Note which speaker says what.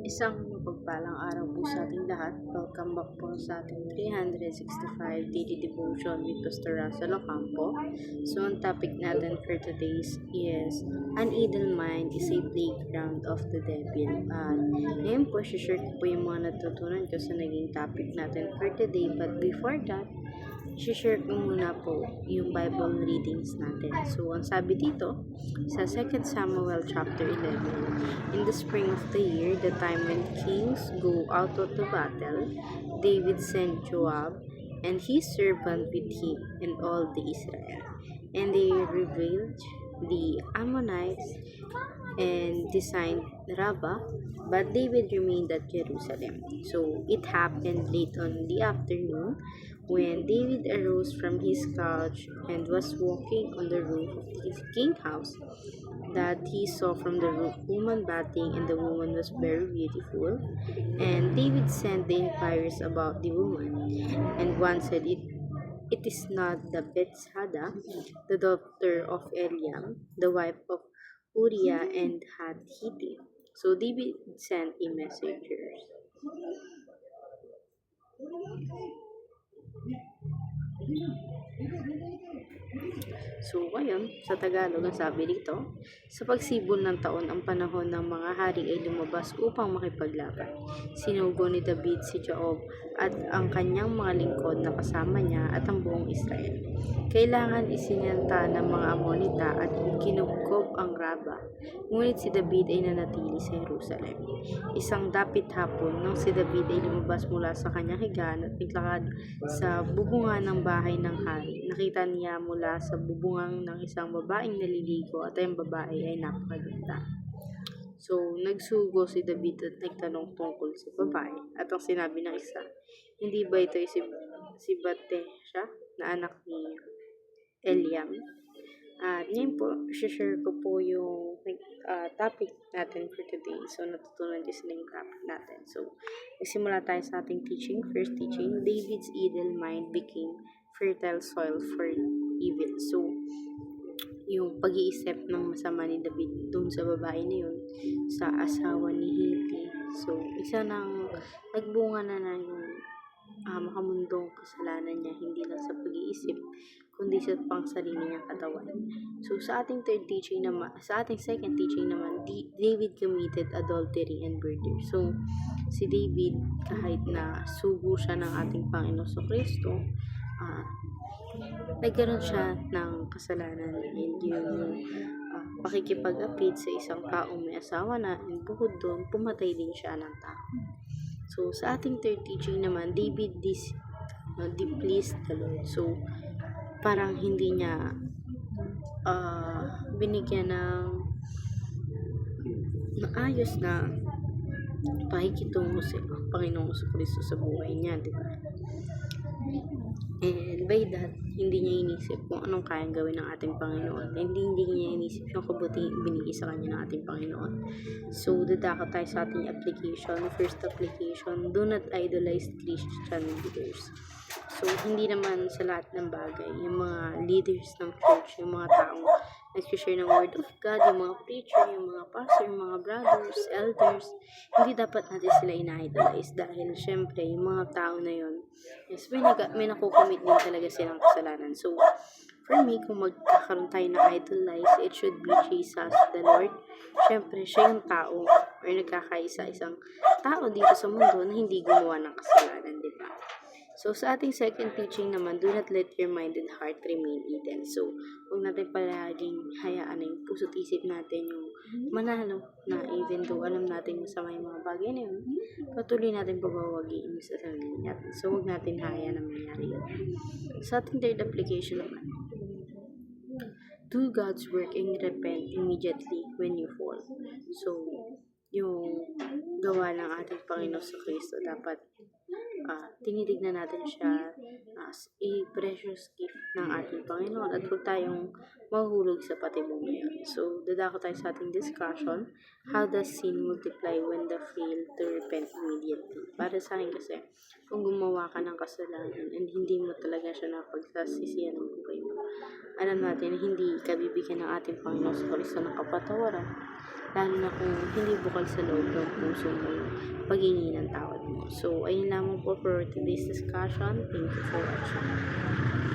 Speaker 1: Isang mapagpalang araw po sa ating lahat. Welcome back po sa ating 365 Daily Devotion with Pastor Russell Ocampo. So, ang topic natin for today is an idle mind is a playground of the devil. Ngayon po, share ko po yung mga natutunan ko sa naging topic natin for today. But before that, share ko muna po yung Bible readings natin. So, ang sabi dito, sa 2 Samuel chapter 11, in the spring of the year, the time when kings go out of the battle, David sent Joab and his servant with him and all the Israel. And they ravaged the Ammonites and designed Rabbah, but David remained at Jerusalem. So it happened late on the afternoon when David arose from his couch and was walking on the roof of his king's house, that he saw from the roof woman bathing, and the woman was very beautiful. And David sent the inquirers about the woman, and one said, It is not the Bethsaida, the daughter of Eliam, the wife of Uriah and Hittite. So David sent a messenger. So, ayun, sa Tagalog, ang sabi dito, sa pagsibol ng taon, ang panahon ng mga hari ay lumabas upang makipaglaban. Sinugo ni David si Joab at ang kanyang mga lingkod na kasama niya at ang buong Israel. Kailangan isinanta ng mga Amonita at kinubkob ang Rabbah. Ngunit si David ay nanatili sa Jerusalem. Isang dapit hapon, nang si David ay lumabas mula sa kanyang higaan at naglakad sa bubungan ng bahay ng hari, nakita niya mula sa bubungan ng isang babaeng naliligo at ang babae ay napakaganda. So, nagsugo si David at nagtanong tungkol sa babae. At ang sinabi ng isa, hindi ba ito si Bathsheba na anak ni Eliam? At ngayon po, share ko po yung topic natin for today. So, natutunan din sa naging topic natin. So, nagsimula tayo sa ating teaching. First teaching, David's idle mind became fertile soil for evil. So, yung pag-iisip ng masama ni David dun sa babae na yun, sa asawa ni Hittite. So, isa nang nagbunga na yung makamundong kasalanan niya, hindi lang sa pag-iisip, kundi sa pangsarili niyang katawan. So, sa ating second teaching naman, David committed adultery and murder. So, si David, kahit na sugo siya ng ating Panginoon Kristo, nagkaroon siya ng kasalanan, and yung pakikipag-apid sa isang taong may asawa na, and bukod doon, pumatay din siya ng tao. So, sa ating third teaching naman, David displeased the Lord. So, parang hindi niya binigyan ng maayos na pakikitungo sa Panginoong Kristo sa buhay niya, di ba? And by that, hindi niya inisip kung anong kayang gawin ng ating Panginoon. And hindi niya inisip yung kabutihan binigay sa kanya ng ating Panginoon. So, dadako tayo sa ating application. First application, do not idolize Christian leaders. So, hindi naman sa lahat ng bagay, yung mga leaders ng church, yung mga taong nag-share ng word of God, yung mga preacher, yung mga pastor, yung mga brothers, elders, hindi dapat natin sila ina-idolize dahil syempre, yung mga tao na yun, yes, may nakukomit din talaga silang kasalanan. So, for me, kung magkakaroon tayo ng idolize, it should be Jesus, the Lord. Syempre, siya yung tao or nagkakaisa isang tao dito sa mundo na hindi gumawa ng kasalanan, di ba? So, sa ating second teaching naman, do not let your mind and heart remain hidden. So, huwag natin palaging hayaan na yung puso't isip natin yung manalo na even though alam natin masama yung mga bagay na yun, patuloy natin pabawagiin sa sarili natin. So, huwag natin hayaan na mangyari yun. Sa ating third application naman, do God's work and repent immediately when you fall. So, yung gawa ng ating Panginoon sa Kristo, dapat tinitignan natin siya as a precious gift ng ating Panginoon at huwag tayong mahulog sa patibong ngayon. So, dadako tayo sa ating discussion. How does sin multiply when the fail to repent immediately? Para sa akin kasi, kung gumawa ka ng kasalanan and hindi mo talaga siya napagsasisiyan ng buhay mo, alam natin na hindi ka bibigyan ng ating Panginoon sa Kristo ng kapatawaran, lalo na kung hindi bukal sa loob ng puso mo paghingi ng tawad mo. So, ayun lamang po for today's discussion. Thank you for watching.